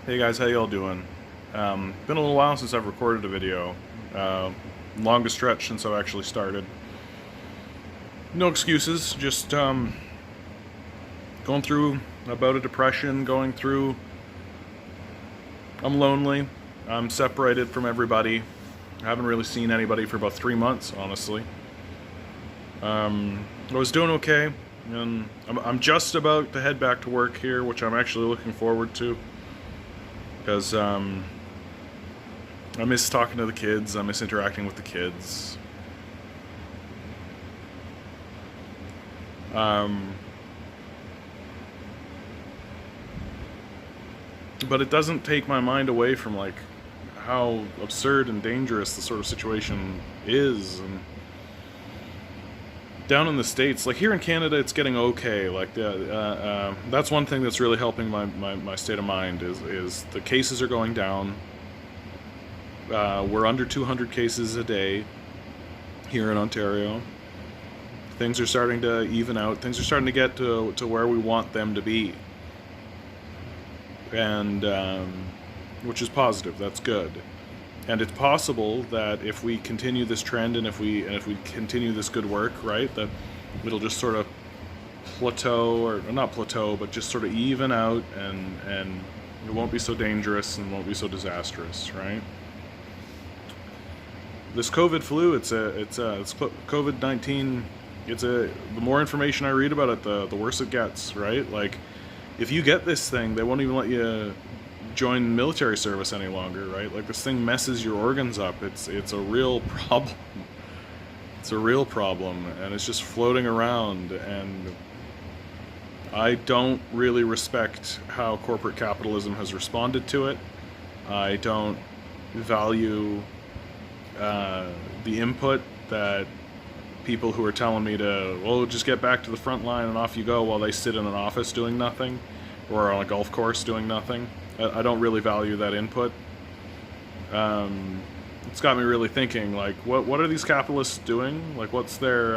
Hey guys, how y'all doing? Been a little while since I've recorded a video. Longest stretch since I've actually started. No excuses, just going through a bout of depression, I'm lonely, I'm separated from everybody. I haven't really seen anybody for about 3 months, honestly. I was doing okay, and I'm just about to head back to work here, which I'm actually looking forward to. Because I miss talking to the kids. I miss interacting with the kids. Um, but it doesn't take my mind away from like how absurd and dangerous the sort of situation is. And down in the States, like here in Canada, it's getting okay. Like that's one thing that's really helping my state of mind is the cases are going down. We're under 200 cases a day here in Ontario. Things are starting to even out. Things are starting to get to where we want them to be, and which is positive. That's good, and it's possible that if we continue this trend and if we continue this good work, right, that it'll just sort of plateau, or not plateau, but just sort of even out, and it won't be so dangerous and won't be so disastrous, right? This COVID flu, it's COVID-19. The more information I read about it, the worse it gets, right? Like, if you get this thing, they won't even let you join military service any longer, right? Like, this thing messes your organs up. It's a real problem. It's a real problem, and it's just floating around, and I don't really respect how corporate capitalism has responded to it. I don't value the input that people who are telling me to, well, just get back to the front line and off you go, while they sit in an office doing nothing, or on a golf course doing nothing. I don't really value that input. It's got me really thinking, like, what are these capitalists doing? Like, what's their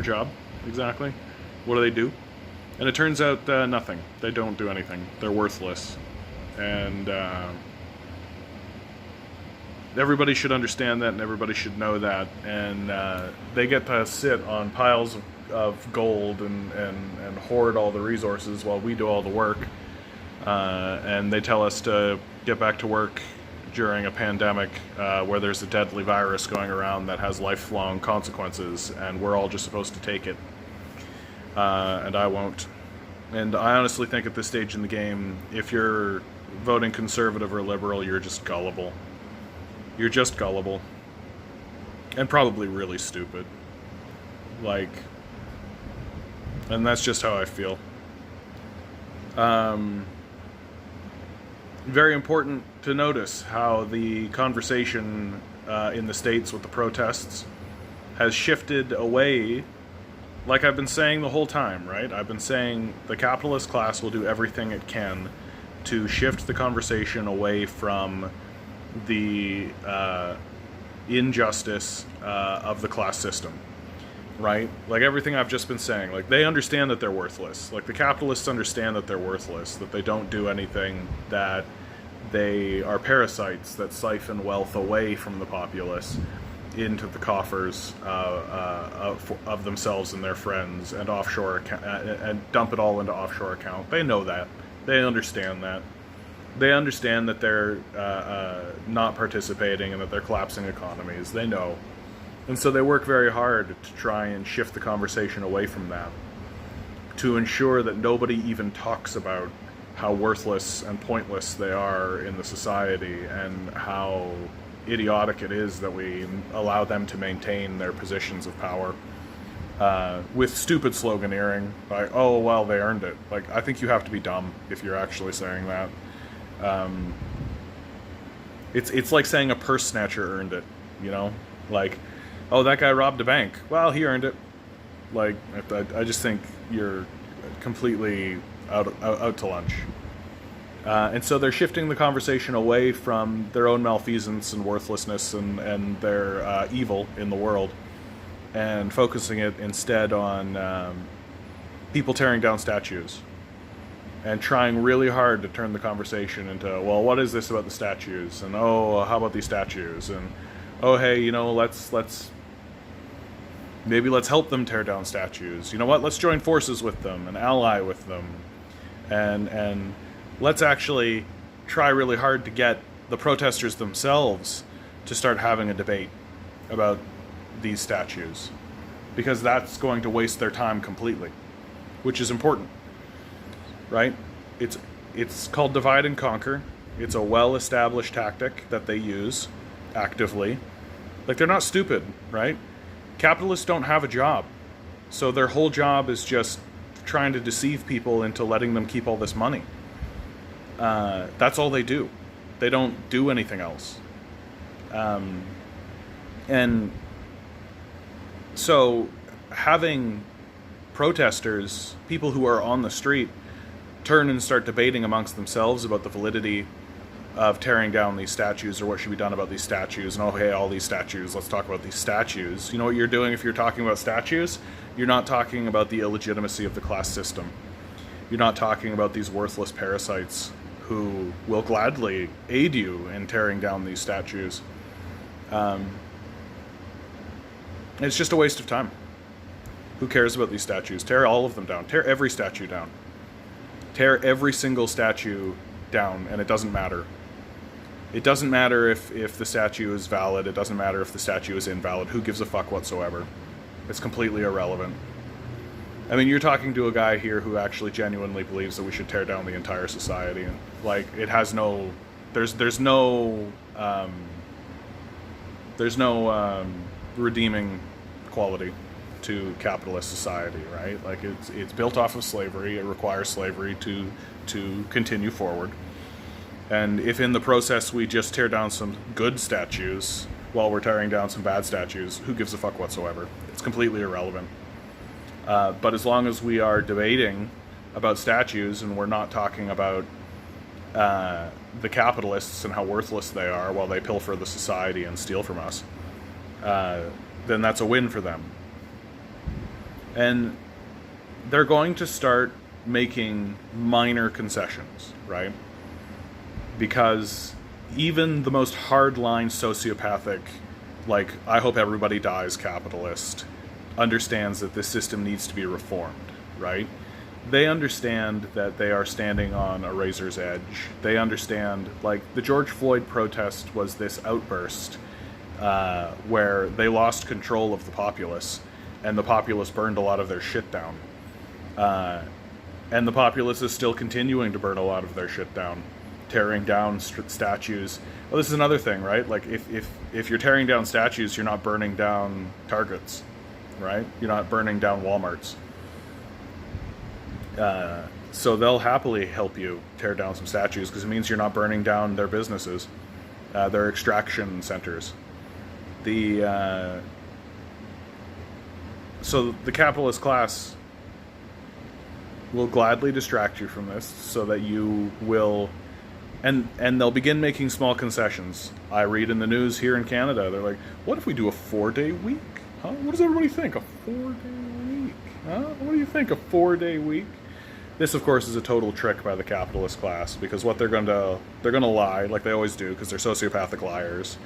job exactly? What do they do? And it turns out nothing. They don't do anything. They're worthless, and everybody should understand that, and everybody should know that, and they get to sit on piles of gold and hoard all the resources while we do all the work, and they tell us to get back to work during a pandemic where there's a deadly virus going around that has lifelong consequences, and we're all just supposed to take it, and I won't. And I honestly think at this stage in the game, if you're voting conservative or liberal, you're just gullible. You're just gullible. And probably really stupid. Like, and that's just how I feel. Very important to notice how the conversation in the States with the protests has shifted away, like I've been saying the whole time, right? I've been saying the capitalist class will do everything it can to shift the conversation away from the injustice of the class system, right? Like everything I've just been saying, like they understand that they're worthless. Like the capitalists understand that they're worthless, that they don't do anything, that they are parasites that siphon wealth away from the populace into the coffers of themselves and their friends, and offshore and dump it all into offshore account. They know that. They understand that. They understand that they're not participating and that they're collapsing economies. They know. And so they work very hard to try and shift the conversation away from that, to ensure that nobody even talks about how worthless and pointless they are in the society, and how idiotic it is that we allow them to maintain their positions of power with stupid sloganeering, like, oh, well, they earned it. Like, I think you have to be dumb if you're actually saying that. It's like saying a purse snatcher earned it, you know? Like, oh, that guy robbed a bank. Well, he earned it. Like, I just think you're completely out to lunch. And so they're shifting the conversation away from their own malfeasance and worthlessness and their evil in the world, and focusing it instead on people tearing down statues. and trying really hard to turn the conversation into, well, what is this about the statues? And, oh, how about these statues? And, oh, hey, you know, let's help them tear down statues. You know what? Let's join forces with them and ally with them. And let's actually try really hard to get the protesters themselves to start having a debate about these statues, because that's going to waste their time completely, which is important, right? It's called divide and conquer. It's a well-established tactic that they use actively. Like, they're not stupid, right? Capitalists don't have a job, so their whole job is just trying to deceive people into letting them keep all this money. That's all they do. They don't do anything else. And so having protesters, people who are on the street, turn and start debating amongst themselves about the validity of tearing down these statues, or what should be done about these statues, and oh, hey, all these statues, let's talk about these statues. You know what you're doing if you're talking about statues? You're not talking about the illegitimacy of the class system. You're not talking about these worthless parasites who will gladly aid you in tearing down these statues. It's just a waste of time. Who cares about these statues? Tear all of them down. Tear every statue down. Tear every single statue down, and it doesn't matter. It doesn't matter if the statue is valid. It doesn't matter if the statue is invalid. Who gives a fuck whatsoever? It's completely irrelevant. I mean, you're talking to a guy here who actually genuinely believes that we should tear down the entire society, and like, it has no, there's no redeeming quality to capitalist society, right? Like, it's built off of slavery. It requires slavery to continue forward. And if in the process we just tear down some good statues while we're tearing down some bad statues, who gives a fuck whatsoever? It's completely irrelevant. But as long as we are debating about statues and we're not talking about the capitalists and how worthless they are while they pilfer the society and steal from us, then that's a win for them. And they're going to start making minor concessions, right? Because even the most hardline sociopathic, like, I hope everybody dies capitalist, understands that this system needs to be reformed, right? They understand that they are standing on a razor's edge. They understand, like, the George Floyd protest was this outburst where they lost control of the populace, and the populace burned a lot of their shit down. And the populace is still continuing to burn a lot of their shit down, tearing down statues. Well, this is another thing, right? Like, if you're tearing down statues, you're not burning down Targets, right? You're not burning down Walmarts. So they'll happily help you tear down some statues, because it means you're not burning down their businesses, their extraction centers. So the capitalist class will gladly distract you from this, so that you will, and they'll begin making small concessions. I read in the news here in Canada, they're like, what if we do a 4-day week? Huh? What does everybody think? A 4-day week? Huh? What do you think? A 4-day week? This, of course, is a total trick by the capitalist class, because what they're going to lie, like they always do, because they're sociopathic liars.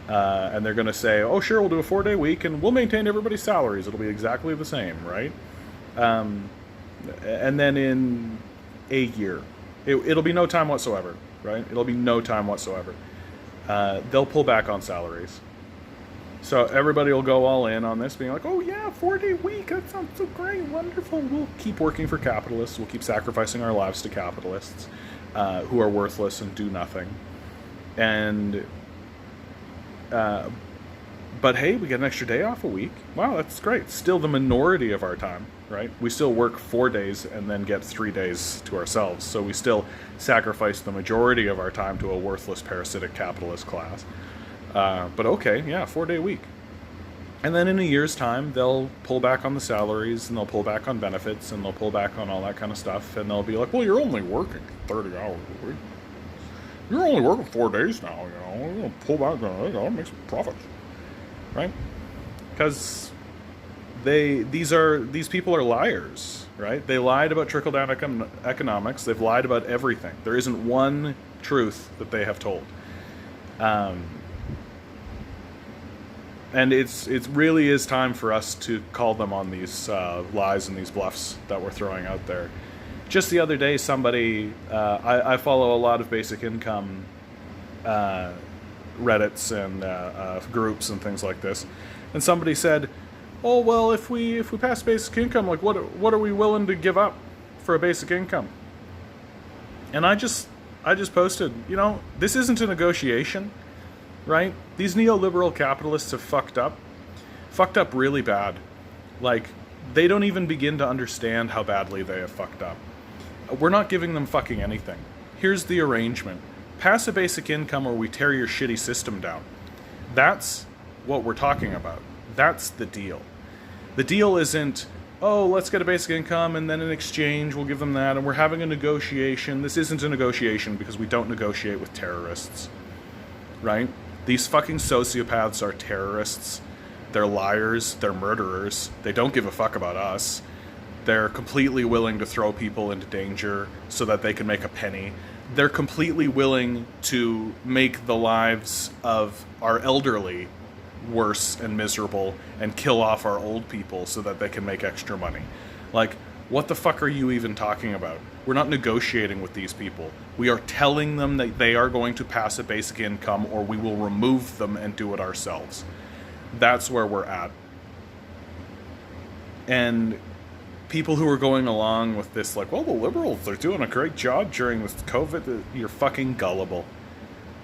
And they're going to say, oh, sure, we'll do a 4-day week, and we'll maintain everybody's salaries. It'll be exactly the same, right? And then in a year, it'll be no time whatsoever, right? It'll be no time whatsoever. They'll pull back on salaries. So everybody will go all in on this, being like, oh yeah, 4-day week, that sounds so great, wonderful. We'll keep working for capitalists. We'll keep sacrificing our lives to capitalists who are worthless and do nothing. And but hey, we get an extra day off a week. Wow, that's great. Still the minority of our time, right? We still work 4 days and then get 3 days to ourselves. So we still sacrifice the majority of our time to a worthless, parasitic capitalist class. But okay, yeah, 4-day week. And then in a year's time, they'll pull back on the salaries, and they'll pull back on benefits, and they'll pull back on all that kind of stuff. And they'll be like, well, you're only working 30 hours a week. You're only working 4 days now, you know. We're going to pull back on it, make some profits. Right? Because these people are liars, right? They lied about trickle-down economics. They've lied about everything. There isn't one truth that they have told. And it really is time for us to call them on these lies and these bluffs that we're throwing out there. Just the other day, somebody, I follow a lot of basic income Reddits and groups and things like this, and somebody said, "Oh well, if we pass basic income, like what are we willing to give up for a basic income?" And I just posted, this isn't a negotiation. Right? These neoliberal capitalists have fucked up really bad. Like, they don't even begin to understand how badly they have fucked up. We're not giving them fucking anything. Here's the arrangement. Pass a basic income or we tear your shitty system down. That's what we're talking about. That's the deal. The deal isn't, oh, let's get a basic income and then in exchange we'll give them that and we're having a negotiation. This isn't a negotiation because we don't negotiate with terrorists. Right? These fucking sociopaths are terrorists. They're liars. They're murderers. They don't give a fuck about us. They're completely willing to throw people into danger so that they can make a penny. They're completely willing to make the lives of our elderly worse and miserable and kill off our old people so that they can make extra money. Like, what the fuck are you even talking about? We're not negotiating with these people. We are telling them that they are going to pass a basic income or we will remove them and do it ourselves. That's where we're at. And people who are going along with this, like, well, the liberals are doing a great job during this COVID, you're fucking gullible.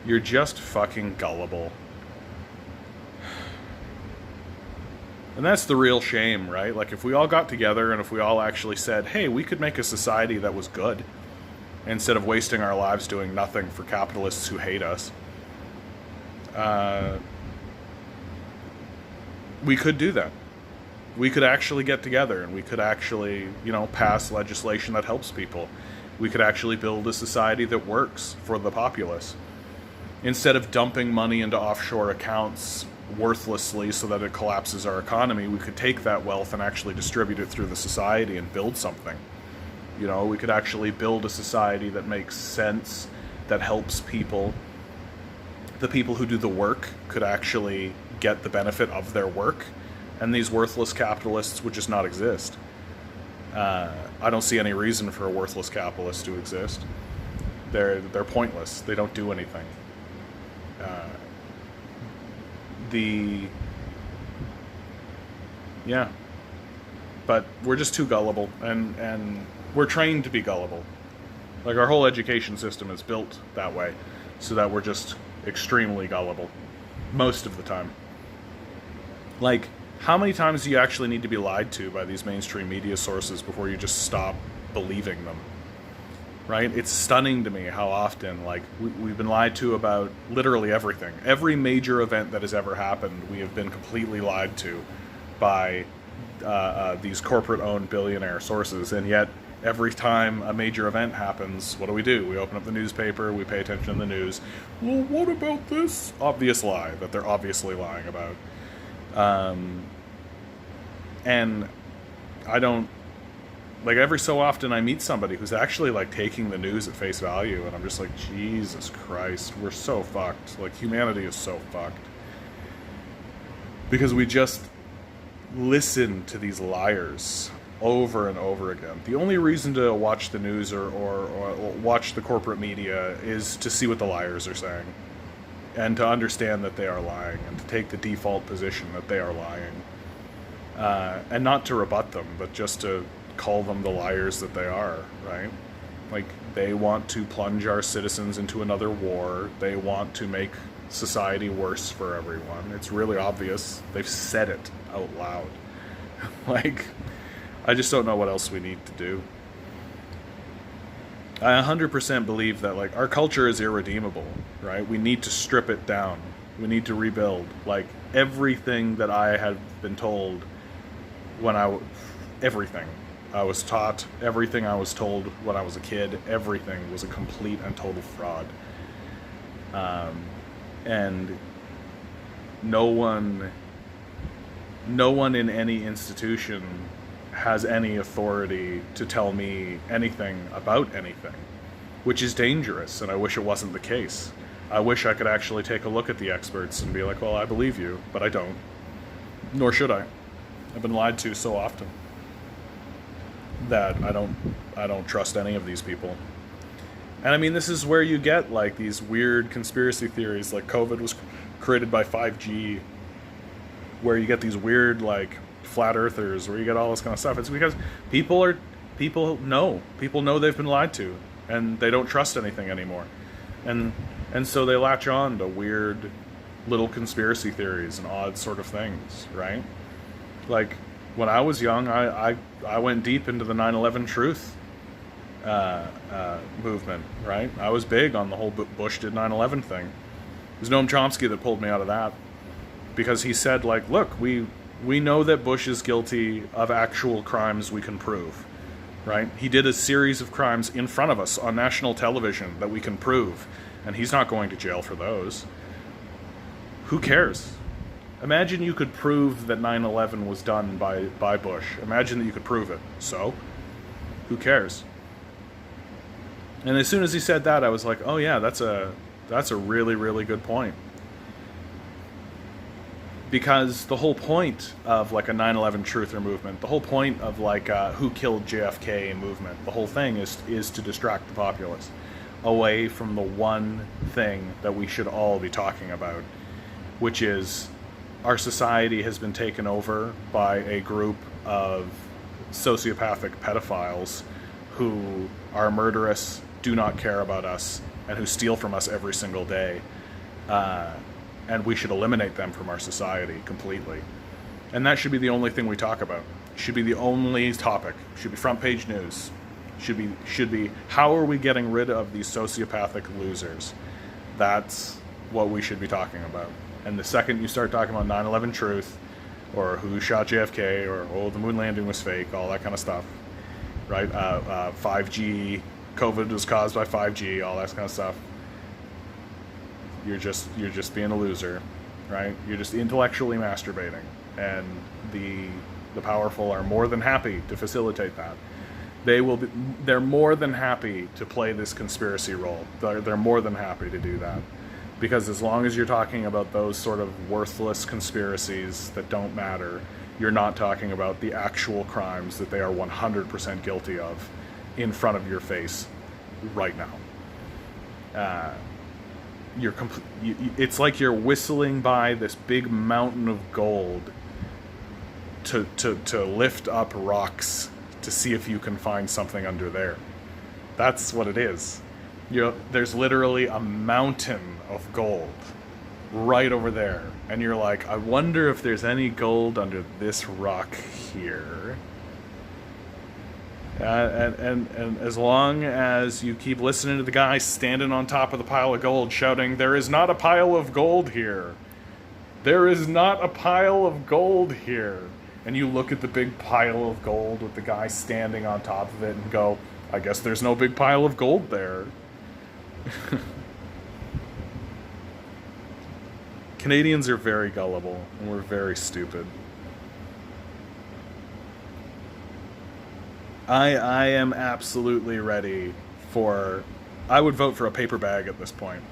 You're just fucking gullible. And that's the real shame, right? Like, if we all got together and if we all actually said, hey, we could make a society that was good, instead of wasting our lives doing nothing for capitalists who hate us, we could do that. We could actually get together and we could actually, pass legislation that helps people. We could actually build a society that works for the populace. Instead of dumping money into offshore accounts worthlessly so that it collapses our economy, we could take that wealth and actually distribute it through the society and build something. We could actually build a society that makes sense, that helps people. The people who do the work could actually get the benefit of their work, and these worthless capitalists would just not exist. I don't see any reason for a worthless capitalist to exist. They're pointless. They don't do anything. But we're just too gullible, and we're trained to be gullible. Like, our whole education system is built that way, so that we're just extremely gullible most of the time. Like, how many times do you actually need to be lied to by these mainstream media sources before you just stop believing them? Right? It's stunning to me how often, like, we've been lied to about literally everything. Every major event that has ever happened, we have been completely lied to by these corporate-owned billionaire sources. And yet, every time a major event happens, what do? We open up the newspaper, we pay attention to the news. Well, what about this obvious lie that they're obviously lying about? And I don't... Like, every so often I meet somebody who's actually, like, taking the news at face value, and I'm just like, Jesus Christ, we're so fucked. Like, humanity is so fucked. Because we just listen to these liars over and over again. The only reason to watch the news or watch the corporate media is to see what the liars are saying. And to understand that they are lying, and to take the default position that they are lying. And not to rebut them, but just to call them the liars that they are, right? Like, they want to plunge our citizens into another war. They want to make society worse for everyone. It's really obvious. They've said it out loud. Like, I just don't know what else we need to do. I 100% believe that, like, our culture is irredeemable, right? We need to strip it down. We need to rebuild. Like, everything that I had been told everything I was taught, everything I was told when I was a kid, everything was a complete and total fraud. And no one in any institution has any authority to tell me anything about anything, which is dangerous, and I wish it wasn't the case. I wish I could actually take a look at the experts and be like, well, I believe you, but I don't. Nor should I. I've been lied to so often that I don't trust any of these people. And I mean, this is where you get like these weird conspiracy theories, like COVID was created by 5G, where you get these weird like flat earthers, where you get all this kind of stuff. It's because people know they've been lied to, and they don't trust anything anymore, and so they latch on to weird little conspiracy theories and odd sort of things, right? Like when I was young, I went deep into the 9/11 truth movement, right? I was big on the whole Bush did 9/11 thing. It was Noam Chomsky that pulled me out of that, because he said, like, look, we know that Bush is guilty of actual crimes we can prove, right? He did a series of crimes in front of us on national television that we can prove, and he's not going to jail for those. Who cares? Imagine you could prove that 9/11 was done by Bush. Imagine that you could prove it. So, who cares? And as soon as he said that, I was like, oh yeah, that's a really, really good point. Because the whole point of like a 9/11 truther movement, the whole point of like who killed JFK movement, the whole thing is to distract the populace away from the one thing that we should all be talking about, which is our society has been taken over by a group of sociopathic pedophiles who are murderous, do not care about us, and who steal from us every single day. And we should eliminate them from our society completely. And that should be the only thing we talk about. Should be the only topic. Should be front page news. Should be how are we getting rid of these sociopathic losers? That's what we should be talking about. And the second you start talking about 9/11 truth, or who shot JFK, or oh, the moon landing was fake, all that kind of stuff, right? 5G, COVID was caused by 5G, all that kind of stuff. You're just being a loser, right? You're just intellectually masturbating, and the powerful are more than happy to facilitate that. They're more than happy to play this conspiracy role. They're more than happy to do that, because as long as you're talking about those sort of worthless conspiracies that don't matter, you're not talking about the actual crimes that they are 100% guilty of in front of your face right now. It's like you're whistling by this big mountain of gold to lift up rocks to see if you can find something under there. That's what it is. There's literally a mountain of gold right over there, and you're like, I wonder if there's any gold under this rock here. And as long as you keep listening to the guy standing on top of the pile of gold shouting, there is not a pile of gold here. There is not a pile of gold here. And you look at the big pile of gold with the guy standing on top of it and go, I guess there's no big pile of gold there. Canadians are very gullible, and we're very stupid. I am absolutely ready for... I would vote for a paper bag at this point.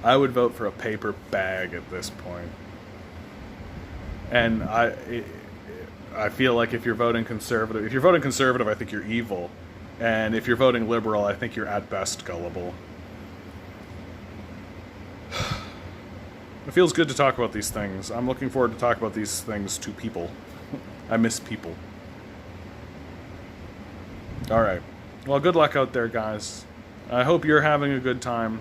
I would vote for a paper bag at this point. And I feel like if you're voting conservative... If you're voting conservative, I think you're evil. And if you're voting liberal, I think you're at best gullible. It feels good to talk about these things. I'm looking forward to talk about these things to people. I miss people. Alright. Well, good luck out there, guys. I hope you're having a good time.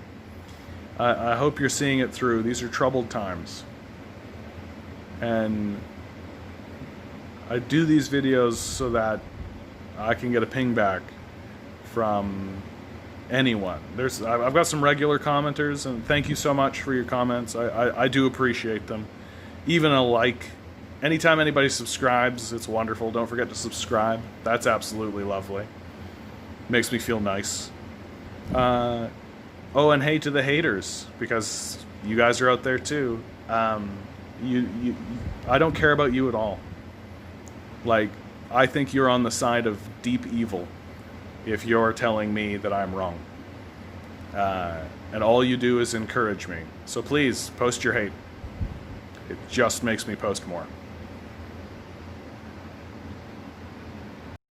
I hope you're seeing it through. These are troubled times. And I do these videos so that I can get a ping back from anyone. I've got some regular commenters, and thank you so much for your comments. I do appreciate them. Even a like. Anytime anybody subscribes, it's wonderful. Don't forget to subscribe. That's absolutely lovely. Makes me feel nice. Oh, and hey to the haters, because you guys are out there too. I don't care about you at all. Like, I think you're on the side of deep evil if you're telling me that I'm wrong. And all you do is encourage me. So please, post your hate. It just makes me post more.